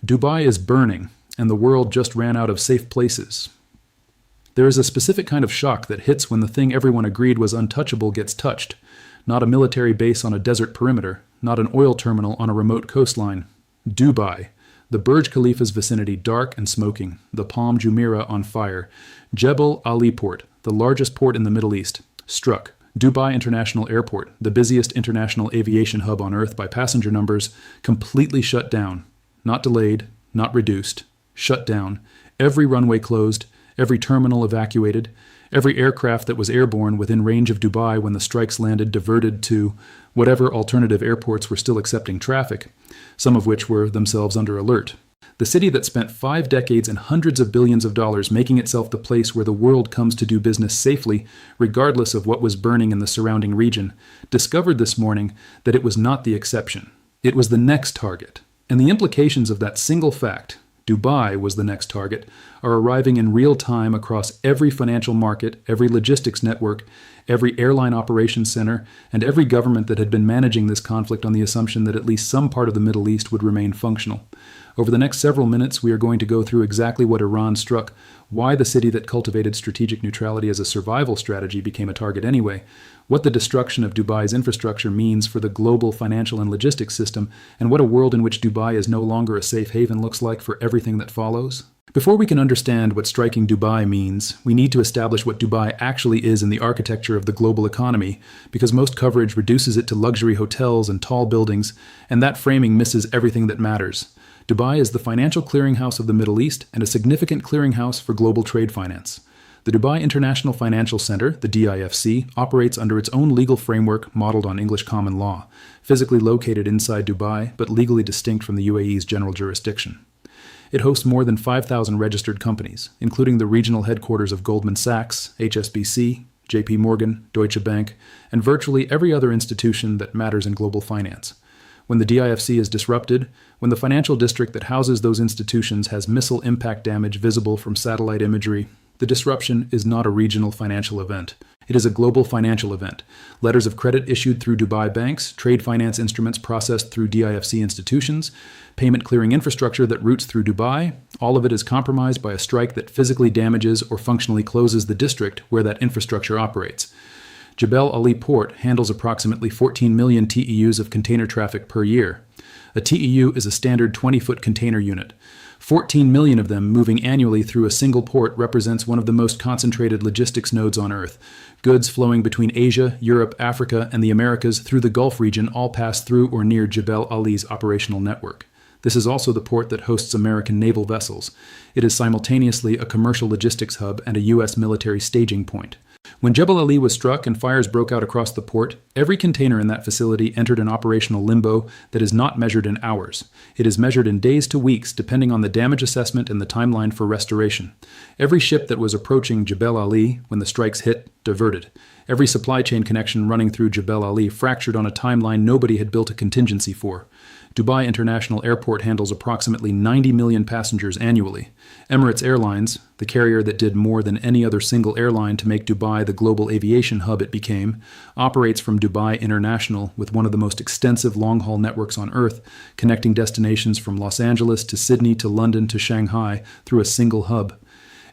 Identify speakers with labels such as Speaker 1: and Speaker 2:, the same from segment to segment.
Speaker 1: Dubai is burning, and the world just ran out of safe places. There is a specific kind of shock that hits when the thing everyone agreed was untouchable gets touched. Not a military base on a desert perimeter, not an oil terminal on a remote coastline. Dubai, the Burj Khalifa's vicinity dark and smoking, the Palm Jumeirah on fire. Jebel Ali Port, the largest port in the Middle East, struck. Dubai International Airport, the busiest international aviation hub on Earth by passenger numbers, completely shut down. Not delayed, not reduced. Shut down. Every runway closed, every terminal evacuated, every aircraft that was airborne within range of Dubai when the strikes landed diverted to whatever alternative airports were still accepting traffic, some of which were themselves under alert. The city that spent 5 decades and hundreds of billions of dollars making itself the place where the world comes to do business safely, regardless of what was burning in the surrounding region, discovered this morning that it was not the exception. It was the next target. And the implications of that single fact, Dubai was the next target, are arriving in real time across every financial market, every logistics network, every airline operations center, and every government that had been managing this conflict on the assumption that at least some part of the Middle East would remain functional. Over the next several minutes, we are going to go through exactly what Iran struck, why the city that cultivated strategic neutrality as a survival strategy became a target anyway, what the destruction of Dubai's infrastructure means for the global financial and logistics system, and what a world in which Dubai is no longer a safe haven looks like for everything that follows. Before we can understand what striking Dubai means, we need to establish what Dubai actually is in the architecture of the global economy, because most coverage reduces it to luxury hotels and tall buildings, and that framing misses everything that matters. Dubai is the financial clearinghouse of the Middle East and a significant clearinghouse for global trade finance. The Dubai International Financial Center, the DIFC, operates under its own legal framework modeled on English common law, physically located inside Dubai but legally distinct from the UAE's general jurisdiction. It hosts more than 5,000 registered companies, including the regional headquarters of Goldman Sachs, HSBC, JP Morgan, Deutsche Bank, and virtually every other institution that matters in global finance. When the DIFC is disrupted, when the financial district that houses those institutions has missile impact damage visible from satellite imagery, the disruption is not a regional financial event. It is a global financial event. Letters of credit issued through Dubai banks, trade finance instruments processed through DIFC institutions, payment clearing infrastructure that routes through Dubai, all of it is compromised by a strike that physically damages or functionally closes the district where that infrastructure operates. Jebel Ali Port handles approximately 14 million TEUs of container traffic per year. A TEU is a standard 20-foot container unit. 14 million of them moving annually through a single port represents one of the most concentrated logistics nodes on Earth. Goods flowing between Asia, Europe, Africa, and the Americas through the Gulf region all pass through or near Jebel Ali's operational network. This is also the port that hosts American naval vessels. It is simultaneously a commercial logistics hub and a U.S. military staging point. When Jebel Ali was struck and fires broke out across the port, every container in that facility entered an operational limbo that is not measured in hours. It is measured in days to weeks, depending on the damage assessment and the timeline for restoration. Every ship that was approaching Jebel Ali when the strikes hit diverted. Every supply chain connection running through Jebel Ali fractured on a timeline nobody had built a contingency for. Dubai International Airport handles approximately 90 million passengers annually. Emirates Airlines, the carrier that did more than any other single airline to make Dubai the global aviation hub it became, operates from Dubai International with one of the most extensive long-haul networks on Earth, connecting destinations from Los Angeles to Sydney to London to Shanghai through a single hub.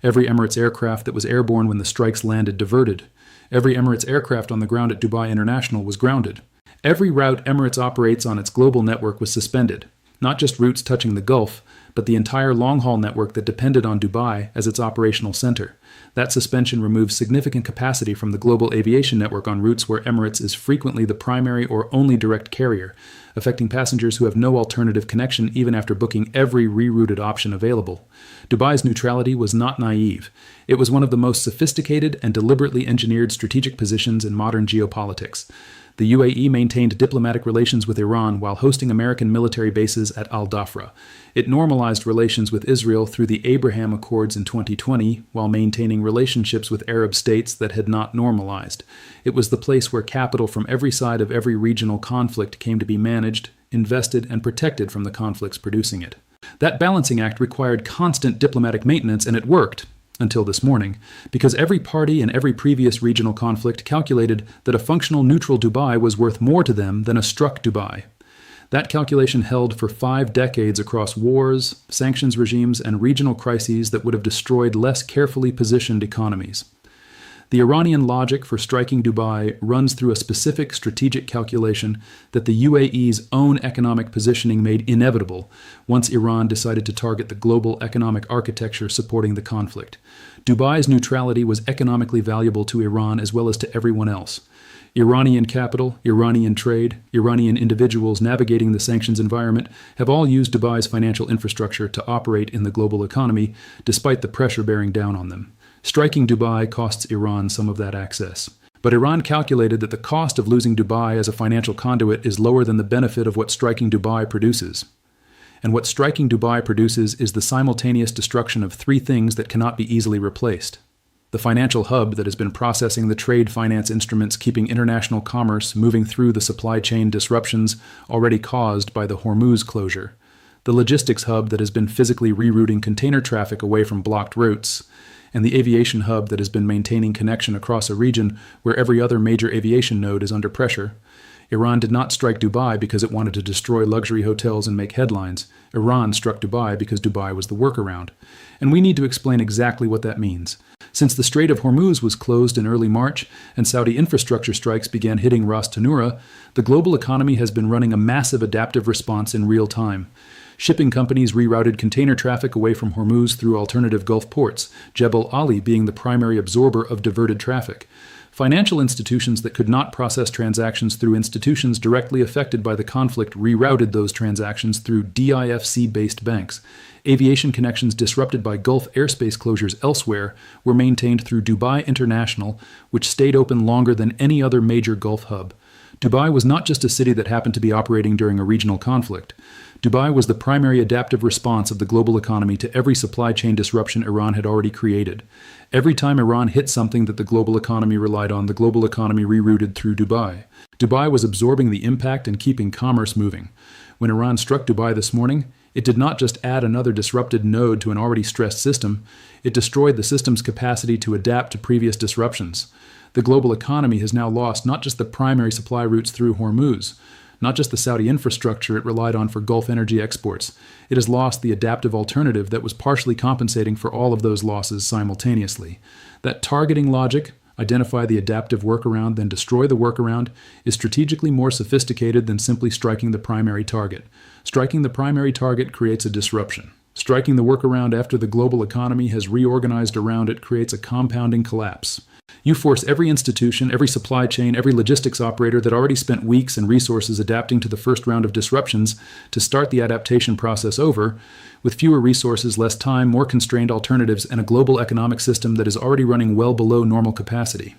Speaker 1: Every Emirates aircraft that was airborne when the strikes landed diverted. Every Emirates aircraft on the ground at Dubai International was grounded. Every route Emirates operates on its global network was suspended, not just routes touching the Gulf, but the entire long-haul network that depended on Dubai as its operational center. That suspension removes significant capacity from the global aviation network on routes where Emirates is frequently the primary or only direct carrier, affecting passengers who have no alternative connection even after booking every rerouted option available. Dubai's neutrality was not naive. It was one of the most sophisticated and deliberately engineered strategic positions in modern geopolitics. The UAE maintained diplomatic relations with Iran while hosting American military bases at Al Dhafra. It normalized relations with Israel through the Abraham Accords in 2020 while maintaining relationships with Arab states that had not normalized. It was the place where capital from every side of every regional conflict came to be managed, invested, and protected from the conflicts producing it. That balancing act required constant diplomatic maintenance, and it worked. Until this morning, because every party in every previous regional conflict calculated that a functional neutral Dubai was worth more to them than a struck Dubai. That calculation held for 5 decades across wars, sanctions regimes, and regional crises that would have destroyed less carefully positioned economies. The Iranian logic for striking Dubai runs through a specific strategic calculation that the UAE's own economic positioning made inevitable once Iran decided to target the global economic architecture supporting the conflict. Dubai's neutrality was economically valuable to Iran as well as to everyone else. Iranian capital, Iranian trade, Iranian individuals navigating the sanctions environment have all used Dubai's financial infrastructure to operate in the global economy, despite the pressure bearing down on them. Striking Dubai costs Iran some of that access. But Iran calculated that the cost of losing Dubai as a financial conduit is lower than the benefit of what striking Dubai produces. And what striking Dubai produces is the simultaneous destruction of 3 things that cannot be easily replaced. The financial hub that has been processing the trade finance instruments keeping international commerce moving through the supply chain disruptions already caused by the Hormuz closure. The logistics hub that has been physically rerouting container traffic away from blocked routes. And the aviation hub that has been maintaining connection across a region where every other major aviation node is under pressure. Iran did not strike Dubai because it wanted to destroy luxury hotels and make headlines. Iran struck Dubai because Dubai was the workaround. And we need to explain exactly what that means. Since the Strait of Hormuz was closed in early March and Saudi infrastructure strikes began hitting Ras Tanura, the global economy has been running a massive adaptive response in real time. Shipping companies rerouted container traffic away from Hormuz through alternative Gulf ports, Jebel Ali being the primary absorber of diverted traffic. Financial institutions that could not process transactions through institutions directly affected by the conflict rerouted those transactions through DIFC-based banks. Aviation connections disrupted by Gulf airspace closures elsewhere were maintained through Dubai International, which stayed open longer than any other major Gulf hub. Dubai was not just a city that happened to be operating during a regional conflict. Dubai was the primary adaptive response of the global economy to every supply chain disruption Iran had already created. Every time Iran hit something that the global economy relied on, the global economy rerouted through Dubai. Dubai was absorbing the impact and keeping commerce moving. When Iran struck Dubai this morning, it did not just add another disrupted node to an already stressed system, it destroyed the system's capacity to adapt to previous disruptions. The global economy has now lost not just the primary supply routes through Hormuz, not just the Saudi infrastructure it relied on for Gulf energy exports. It has lost the adaptive alternative that was partially compensating for all of those losses simultaneously. That targeting logic, identify the adaptive workaround, then destroy the workaround, is strategically more sophisticated than simply striking the primary target. Striking the primary target creates a disruption. Striking the workaround after the global economy has reorganized around it creates a compounding collapse. You force every institution, every supply chain, every logistics operator that already spent weeks and resources adapting to the first round of disruptions to start the adaptation process over, with fewer resources, less time, more constrained alternatives, and a global economic system that is already running well below normal capacity.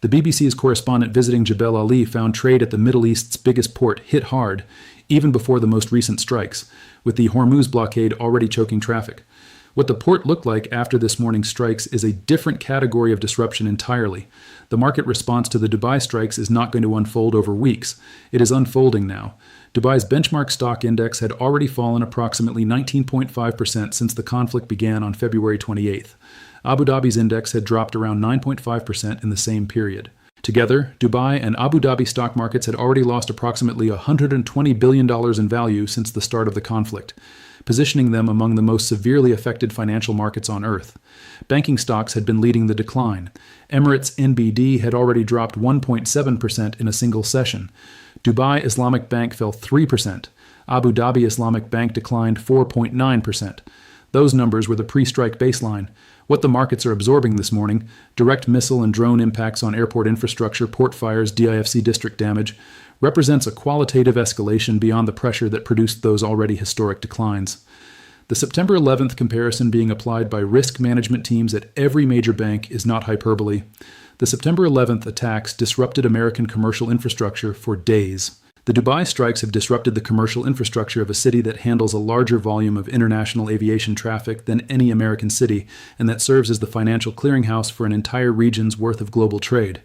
Speaker 1: The BBC's correspondent visiting Jebel Ali found trade at the Middle East's biggest port hit hard, even before the most recent strikes, with the Hormuz blockade already choking traffic. What the port looked like after this morning's strikes is a different category of disruption entirely. The market response to the Dubai strikes is not going to unfold over weeks. It is unfolding now. Dubai's benchmark stock index had already fallen approximately 19.5% since the conflict began on February 28th. Abu Dhabi's index had dropped around 9.5% in the same period. Together, Dubai and Abu Dhabi stock markets had already lost approximately $120 billion in value since the start of the conflict, positioning them among the most severely affected financial markets on Earth. Banking stocks had been leading the decline. Emirates NBD had already dropped 1.7% in a single session. Dubai Islamic Bank fell 3%. Abu Dhabi Islamic Bank declined 4.9%. Those numbers were the pre-strike baseline. What the markets are absorbing this morning, direct missile and drone impacts on airport infrastructure, port fires, DIFC district damage, represents a qualitative escalation beyond the pressure that produced those already historic declines. The September 11th comparison being applied by risk management teams at every major bank is not hyperbole. The September 11th attacks disrupted American commercial infrastructure for days. The Dubai strikes have disrupted the commercial infrastructure of a city that handles a larger volume of international aviation traffic than any American city, and that serves as the financial clearinghouse for an entire region's worth of global trade.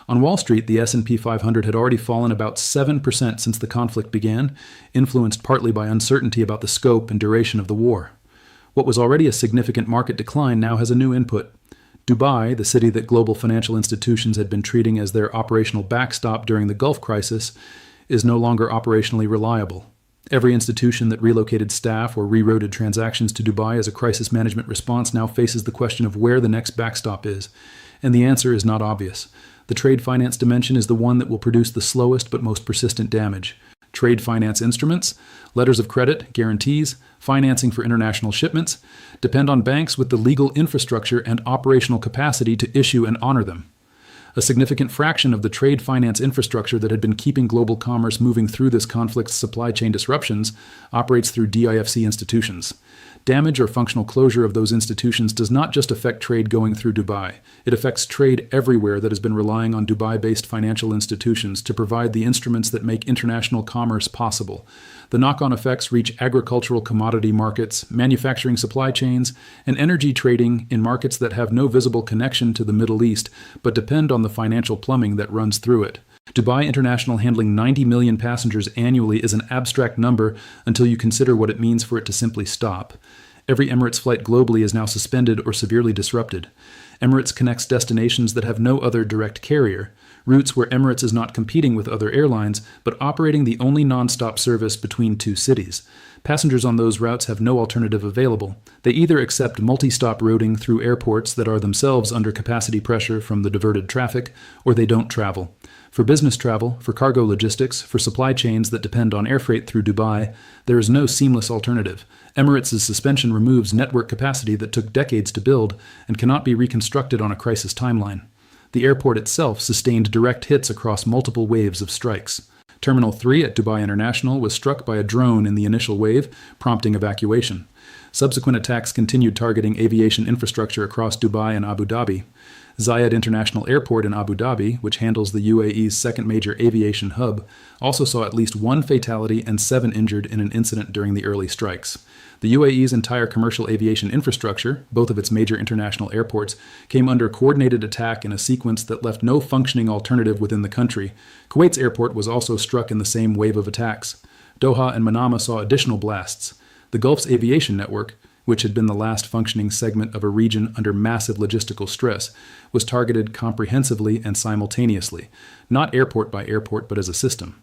Speaker 1: On Wall Street, the S&P 500 had already fallen about 7% since the conflict began, influenced partly by uncertainty about the scope and duration of the war. What was already a significant market decline now has a new input. Dubai, the city that global financial institutions had been treating as their operational backstop during the Gulf crisis, is no longer operationally reliable. Every institution that relocated staff or rerouted transactions to Dubai as a crisis management response now faces the question of where the next backstop is. And the answer is not obvious. The trade finance dimension is the one that will produce the slowest but most persistent damage. Trade finance instruments, letters of credit, guarantees, financing for international shipments, depend on banks with the legal infrastructure and operational capacity to issue and honor them. A significant fraction of the trade finance infrastructure that had been keeping global commerce moving through this conflict's supply chain disruptions operates through DIFC institutions. Damage or functional closure of those institutions does not just affect trade going through Dubai. It affects trade everywhere that has been relying on Dubai-based financial institutions to provide the instruments that make international commerce possible. The knock-on effects reach agricultural commodity markets, manufacturing supply chains, and energy trading in markets that have no visible connection to the Middle East, but depend on the financial plumbing that runs through it. Dubai International handling 90 million passengers annually is an abstract number until you consider what it means for it to simply stop. Every Emirates flight globally is now suspended or severely disrupted. Emirates connects destinations that have no other direct carrier, routes where Emirates is not competing with other airlines, but operating the only non-stop service between two cities. Passengers on those routes have no alternative available. They either accept multi-stop routing through airports that are themselves under capacity pressure from the diverted traffic, or they don't travel. For business travel, for cargo logistics, for supply chains that depend on air freight through Dubai, there is no seamless alternative. Emirates' suspension removes network capacity that took decades to build and cannot be reconstructed on a crisis timeline. The airport itself sustained direct hits across multiple waves of strikes. Terminal 3 at Dubai International was struck by a drone in the initial wave, prompting evacuation. Subsequent attacks continued targeting aviation infrastructure across Dubai and Abu Dhabi. Zayed International Airport in Abu Dhabi, which handles the UAE's second major aviation hub, also saw at least 1 fatality and 7 injured in an incident during the early strikes. The UAE's entire commercial aviation infrastructure, both of its major international airports, came under coordinated attack in a sequence that left no functioning alternative within the country. Kuwait's airport was also struck in the same wave of attacks. Doha and Manama saw additional blasts. The Gulf's aviation network, which had been the last functioning segment of a region under massive logistical stress, was targeted comprehensively and simultaneously, not airport by airport, but as a system.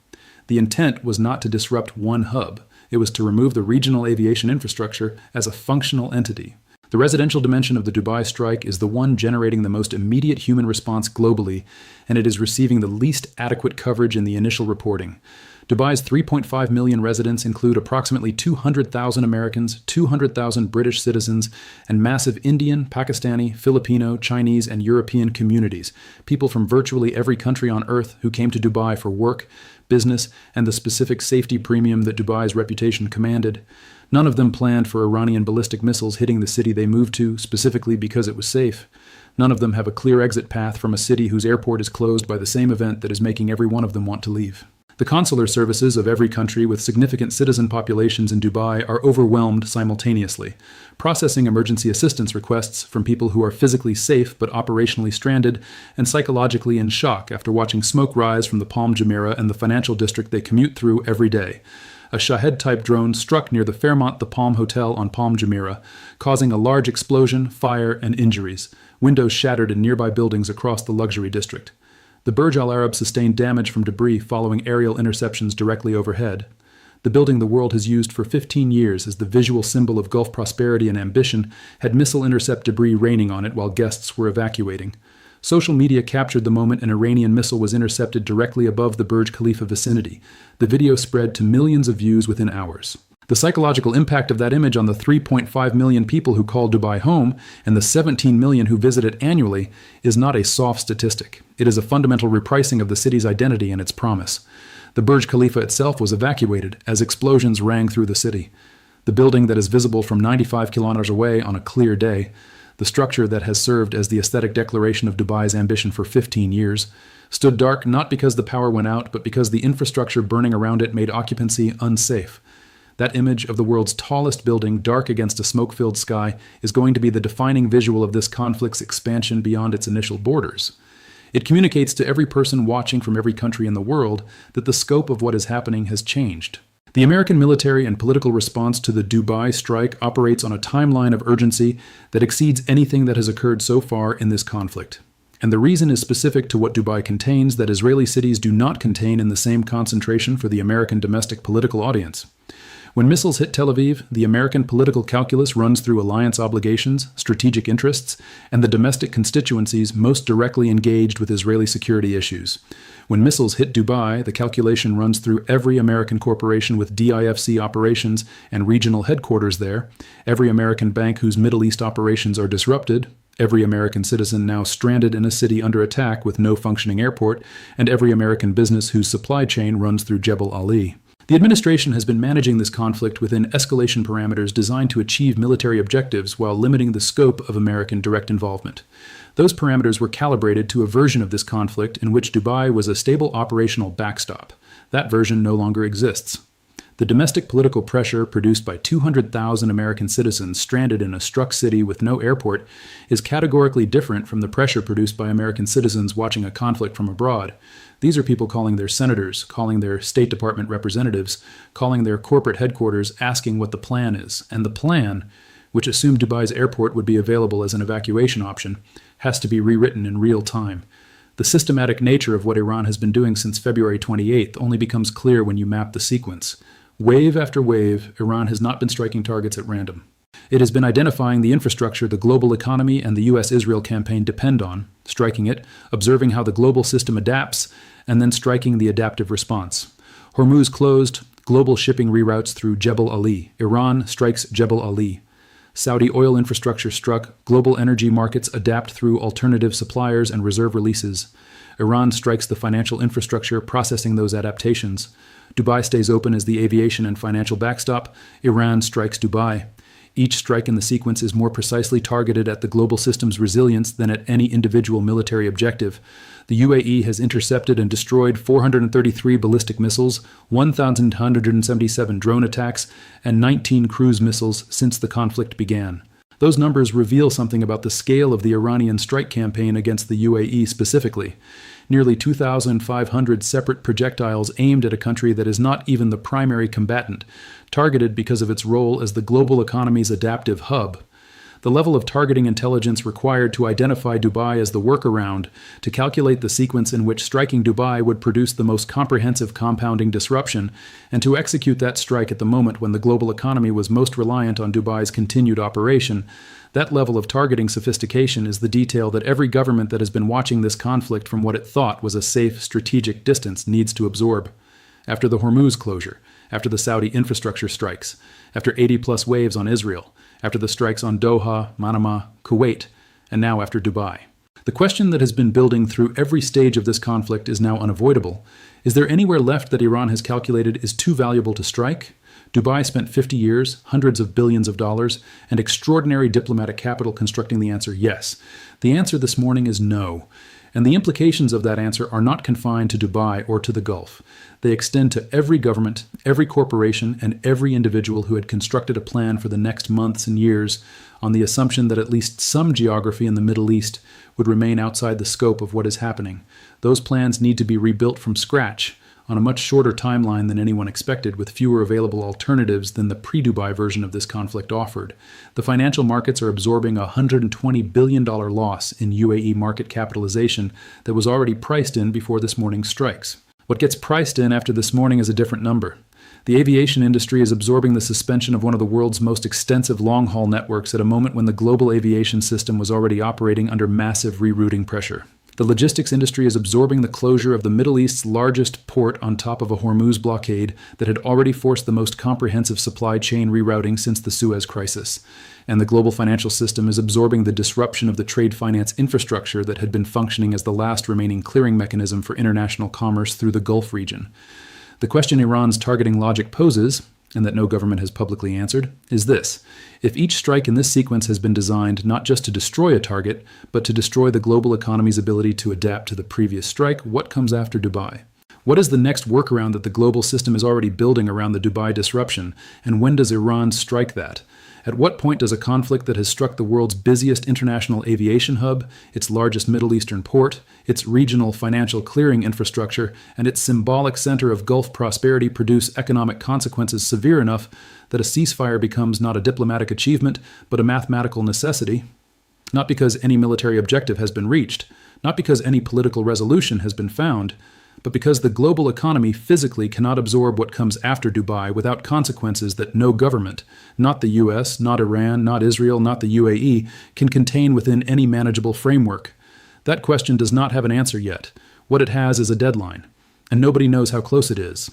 Speaker 1: The intent was not to disrupt one hub. It was to remove the regional aviation infrastructure as a functional entity. The residential dimension of the Dubai strike is the one generating the most immediate human response globally, and it is receiving the least adequate coverage in the initial reporting. Dubai's 3.5 million residents include approximately 200,000 Americans, 200,000 British citizens, and massive Indian, Pakistani, Filipino, Chinese, and European communities, people from virtually every country on earth who came to Dubai for work, business, and the specific safety premium that Dubai's reputation commanded. None of them planned for Iranian ballistic missiles hitting the city they moved to, specifically because it was safe. None of them have a clear exit path from a city whose airport is closed by the same event that is making every one of them want to leave. The consular services of every country with significant citizen populations in Dubai are overwhelmed simultaneously, processing emergency assistance requests from people who are physically safe but operationally stranded and psychologically in shock after watching smoke rise from the Palm Jumeirah and the financial district they commute through every day. A Shahed-type drone struck near the Fairmont The Palm Hotel on Palm Jumeirah, causing a large explosion, fire, and injuries. Windows shattered in nearby buildings across the luxury district. The Burj Al Arab sustained damage from debris following aerial interceptions directly overhead. The building the world has used for 15 years as the visual symbol of Gulf prosperity and ambition had missile intercept debris raining on it while guests were evacuating. Social media captured the moment an Iranian missile was intercepted directly above the Burj Khalifa vicinity. The video spread to millions of views within hours. The psychological impact of that image on the 3.5 million people who call Dubai home and the 17 million who visit it annually is not a soft statistic. It is a fundamental repricing of the city's identity and its promise. The Burj Khalifa itself was evacuated as explosions rang through the city. The building that is visible from 95 kilometers away on a clear day, the structure that has served as the aesthetic declaration of Dubai's ambition for 15 years, stood dark not because the power went out, but because the infrastructure burning around it made occupancy unsafe. That image of the world's tallest building dark against a smoke-filled sky is going to be the defining visual of this conflict's expansion beyond its initial borders. It communicates to every person watching from every country in the world that the scope of what is happening has changed. The American military and political response to the Dubai strike operates on a timeline of urgency that exceeds anything that has occurred so far in this conflict. And the reason is specific to what Dubai contains that Israeli cities do not contain in the same concentration for the American domestic political audience. When missiles hit Tel Aviv, the American political calculus runs through alliance obligations, strategic interests, and the domestic constituencies most directly engaged with Israeli security issues. When missiles hit Dubai, the calculation runs through every American corporation with DIFC operations and regional headquarters there, every American bank whose Middle East operations are disrupted, every American citizen now stranded in a city under attack with no functioning airport, and every American business whose supply chain runs through Jebel Ali. The administration has been managing this conflict within escalation parameters designed to achieve military objectives while limiting the scope of American direct involvement. Those parameters were calibrated to a version of this conflict in which Dubai was a stable operational backstop. That version no longer exists. The domestic political pressure produced by 200,000 American citizens stranded in a struck city with no airport is categorically different from the pressure produced by American citizens watching a conflict from abroad. These are people calling their senators, calling their State Department representatives, calling their corporate headquarters, asking what the plan is. And the plan, which assumed Dubai's airport would be available as an evacuation option, has to be rewritten in real time. The systematic nature of what Iran has been doing since February 28th only becomes clear when you map the sequence. Wave after wave, Iran has not been striking targets at random. It has been identifying the infrastructure the global economy and the U.S.-Israel campaign depend on, striking it, observing how the global system adapts, and then striking the adaptive response. Hormuz closed, global shipping reroutes through Jebel Ali. Iran strikes Jebel Ali. Saudi oil infrastructure struck, global energy markets adapt through alternative suppliers and reserve releases. Iran strikes the financial infrastructure processing those adaptations. Dubai stays open as the aviation and financial backstop. Iran strikes Dubai. Each strike in the sequence is more precisely targeted at the global system's resilience than at any individual military objective. The UAE has intercepted and destroyed 433 ballistic missiles, 1,177 drone attacks, and 19 cruise missiles since the conflict began. Those numbers reveal something about the scale of the Iranian strike campaign against the UAE specifically. Nearly 2,500 separate projectiles aimed at a country that is not even the primary combatant, targeted because of its role as the global economy's adaptive hub. The level of targeting intelligence required to identify Dubai as the workaround, to calculate the sequence in which striking Dubai would produce the most comprehensive compounding disruption, and to execute that strike at the moment when the global economy was most reliant on Dubai's continued operation, that level of targeting sophistication is the detail that every government that has been watching this conflict from what it thought was a safe, strategic distance needs to absorb. After the Hormuz closure, after the Saudi infrastructure strikes, after 80-plus waves on Israel, after the strikes on Doha, Manama, Kuwait, and now after Dubai. The question that has been building through every stage of this conflict is now unavoidable. Is there anywhere left that Iran has calculated is too valuable to strike? Dubai spent 50 years, hundreds of billions of dollars, and extraordinary diplomatic capital constructing the answer yes. The answer this morning is no. And the implications of that answer are not confined to Dubai or to the Gulf. They extend to every government, every corporation, and every individual who had constructed a plan for the next months and years on the assumption that at least some geography in the Middle East would remain outside the scope of what is happening. Those plans need to be rebuilt from scratch on a much shorter timeline than anyone expected, with fewer available alternatives than the pre-Dubai version of this conflict offered. The financial markets are absorbing a $120 billion loss in UAE market capitalization that was already priced in before this morning's strikes. What gets priced in after this morning is a different number. The aviation industry is absorbing the suspension of one of the world's most extensive long-haul networks at a moment when the global aviation system was already operating under massive rerouting pressure. The logistics industry is absorbing the closure of the Middle East's largest port on top of a Hormuz blockade that had already forced the most comprehensive supply chain rerouting since the Suez Crisis. And the global financial system is absorbing the disruption of the trade finance infrastructure that had been functioning as the last remaining clearing mechanism for international commerce through the Gulf region. The question Iran's targeting logic poses, and that no government has publicly answered, is this. If each strike in this sequence has been designed not just to destroy a target, but to destroy the global economy's ability to adapt to the previous strike, what comes after Dubai? What is the next workaround that the global system is already building around the Dubai disruption, and when does Iran strike that? At what point does a conflict that has struck the world's busiest international aviation hub, its largest Middle Eastern port, its regional financial clearing infrastructure, and its symbolic center of Gulf prosperity produce economic consequences severe enough that a ceasefire becomes not a diplomatic achievement, but a mathematical necessity? Not because any military objective has been reached, not because any political resolution has been found, but because the global economy physically cannot absorb what comes after Dubai without consequences that no government, not the US, not Iran, not Israel, not the UAE, can contain within any manageable framework. That question does not have an answer yet. What it has is a deadline, and nobody knows how close it is.